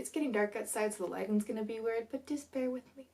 It's getting dark outside, so the lighting's gonna be weird, but just bear with me.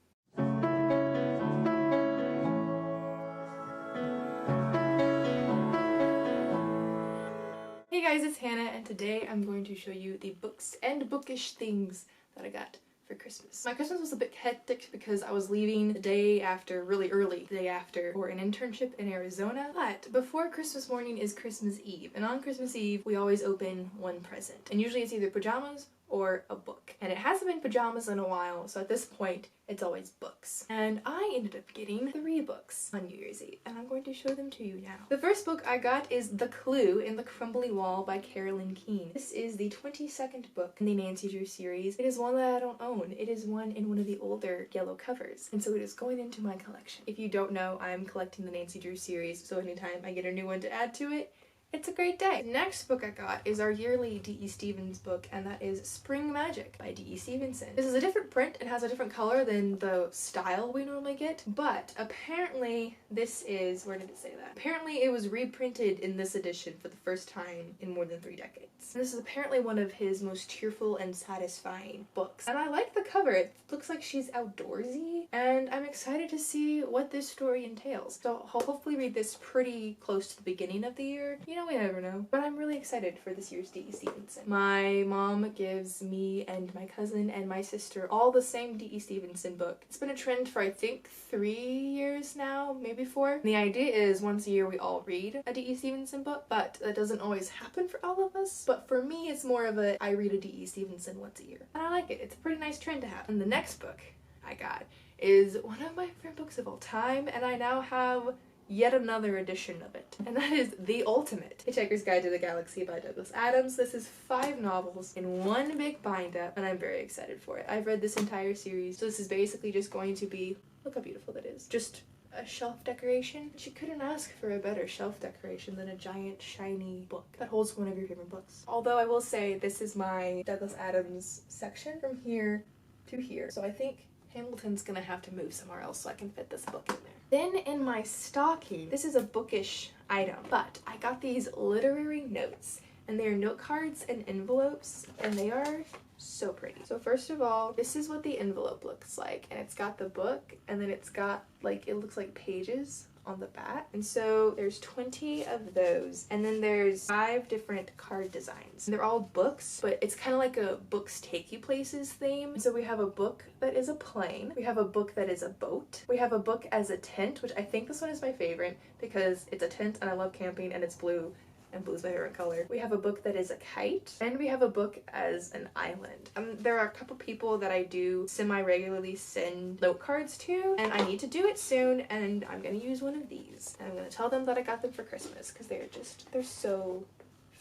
Hey guys, it's Hannah, and today I'm going to show you the books and bookish things that I got for Christmas. My Christmas was a bit hectic because I was leaving the day after, really early, the day after, for an internship in Arizona. But before Christmas morning is Christmas Eve, and on Christmas Eve we always open one present. And usually it's either pajamas or a book. And it hasn't been pajamas in a while, so at this point it's always books. And I ended up getting 3 books on New Year's Eve, and I'm going to show them to you now. The first book I got is The Clue in the Crumbly Wall by Carolyn Keene. This is the 22nd book in the Nancy Drew series. It is one that I don't own. It is one in one of the older yellow covers, and so it is going into my collection. If you don't know, I'm collecting the Nancy Drew series, so anytime I get a new one to add to it, it's a great day. The next book I got is our yearly D.E. Stevens book, and that is Spring Magic by D.E. Stevenson. This is a different print. It has a different color than the style we normally get, but apparently this is, where did it say that? Apparently it was reprinted in this edition for the first time in more than 3 decades. And this is apparently one of his most tearful and satisfying books. And I like the cover. It looks like she's outdoorsy, and I'm excited to see what this story entails. So I'll hopefully read this pretty close to the beginning of the year. You know, we never know. But I'm really excited for this year's D.E. Stevenson. My mom gives me and my cousin and my sister all the same D.E. Stevenson book. It's been a trend for I think 3 years now, maybe 4. And the idea is once a year we all read a D.E. Stevenson book, but that doesn't always happen for all of us. But for me, it's more of a I read a D.E. Stevenson once a year. And I like it. It's a pretty nice trend to have. And the next book I got is one of my favorite books of all time, and I now have yet another edition of it, and that is The Ultimate Hitchhiker's Guide to the Galaxy by Douglas Adams. This is 5 novels in one big bind-up, and I'm very excited for it. I've read this entire series, so this is basically just going to be, look how beautiful that is, just a shelf decoration. She couldn't ask for a better shelf decoration than a giant shiny book that holds one of your favorite books. Although I will say this is my Douglas Adams section from here to here, so I think Hamilton's gonna have to move somewhere else so I can fit this book in there. Then in my stocking, this is a bookish item, but I got these literary notes, and they are note cards and envelopes, and they are so pretty. So first of all, this is what the envelope looks like, and it's got the book, and then it's got like, it looks like pages on the back. And so there's 20 of those, and then there's 5 different card designs. And they're all books, but it's kind of like a books take you places theme. So we have a book that is a plane, we have a book that is a boat, we have a book as a tent, which I think this one is my favorite because it's a tent and I love camping and it's blue, and blue is my favorite color. We have a book that is a kite, and we have a book as an island. There are a couple people that I do semi-regularly send note cards to, and I need to do it soon, and I'm gonna use one of these. And I'm gonna tell them that I got them for Christmas, because they're so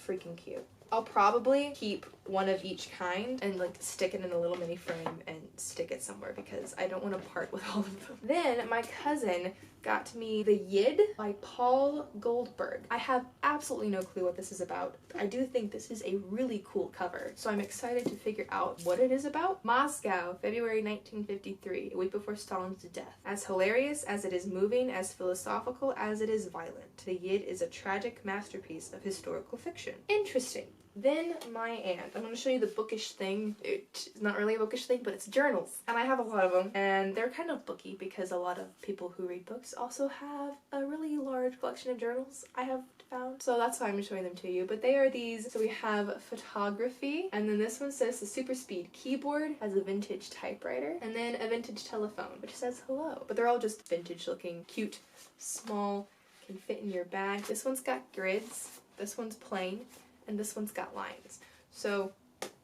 freaking cute. I'll probably keep one of each kind and like stick it in a little mini frame and stick it somewhere because I don't want to part with all of them. Then my cousin got me The Yid by Paul Goldberg. I have absolutely no clue what this is about. I do think this is a really cool cover, so I'm excited to figure out what it is about. Moscow, February 1953, a week before Stalin's death. As hilarious as it is moving, as philosophical as it is violent, The Yid is a tragic masterpiece of historical fiction. Interesting. Then my aunt. I'm going to show you the bookish thing. It's not really a bookish thing, but it's journals. And I have a lot of them. And they're kind of booky because a lot of people who read books also have a really large collection of journals, I have found. So that's why I'm showing them to you. But they are these. So we have photography. And then this one says the super speed keyboard, has a vintage typewriter. And then a vintage telephone, which says hello. But they're all just vintage looking, cute, small, can fit in your bag. This one's got grids. This one's plain. And this one's got lines. So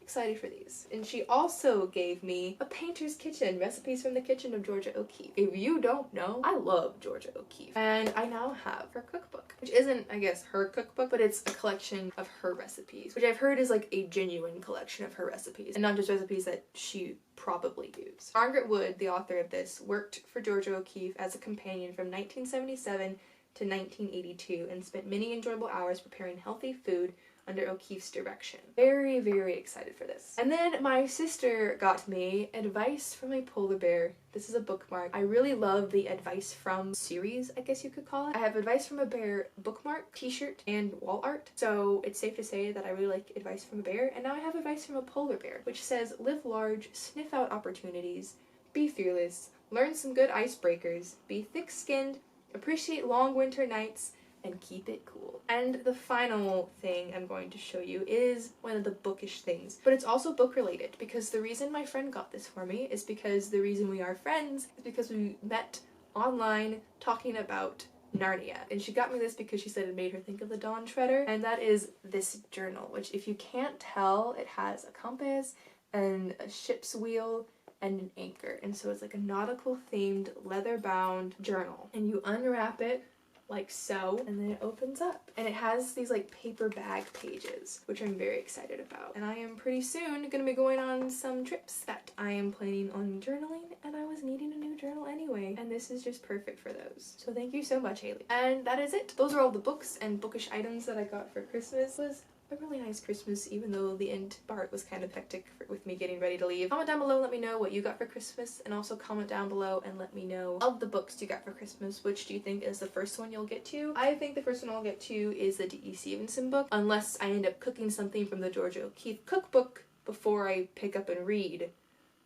excited for these. And she also gave me a painter's kitchen, recipes from the kitchen of Georgia O'Keeffe. If you don't know, I love Georgia O'Keeffe. And I now have her cookbook, which isn't, I guess, her cookbook, but it's a collection of her recipes, which I've heard is like a genuine collection of her recipes and not just recipes that she probably used. Margaret Wood, the author of this, worked for Georgia O'Keeffe as a companion from 1977 to 1982 and spent many enjoyable hours preparing healthy food under O'Keefe's direction. Very, very excited for this. And then my sister got me Advice from a Polar Bear. This is a bookmark. I really love the Advice From series, I guess you could call it. I have Advice from a Bear bookmark, t-shirt, and wall art. So it's safe to say that I really like Advice from a Bear. And now I have Advice from a Polar Bear, which says, live large, sniff out opportunities, be fearless, learn some good icebreakers, be thick-skinned, appreciate long winter nights, and keep it cool. And the final thing I'm going to show you is one of the bookish things, but it's also book related, because the reason my friend got this for me is because the reason we are friends is because we met online talking about Narnia. And she got me this because she said it made her think of the Dawn Treader, and that is this journal, which if you can't tell, it has a compass and a ship's wheel and an anchor. And so it's like a nautical themed leather bound journal, and you unwrap it like so, and then it opens up. And it has these like paper bag pages, which I'm very excited about. And I am pretty soon gonna be going on some trips that I am planning on journaling, and I was needing a new journal anyway, and this is just perfect for those. So thank you so much, Haley. And that is it. Those are all the books and bookish items that I got for Christmas. It was a really nice Christmas, even though the end part was kind of hectic with me getting ready to leave. Comment down below, let me know what you got for Christmas, and also comment down below and let me know of the books you got for Christmas, which do you think is the first one you'll get to? I think the first one I'll get to is the D.E. Stevenson book, unless I end up cooking something from the Georgia O'Keeffe cookbook before I pick up and read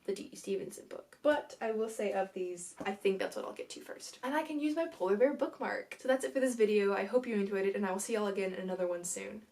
the D.E. Stevenson book. But I will say of these, I think that's what I'll get to first. And I can use my polar bear bookmark. So that's it for this video. I hope you enjoyed it, and I will see y'all again in another one soon.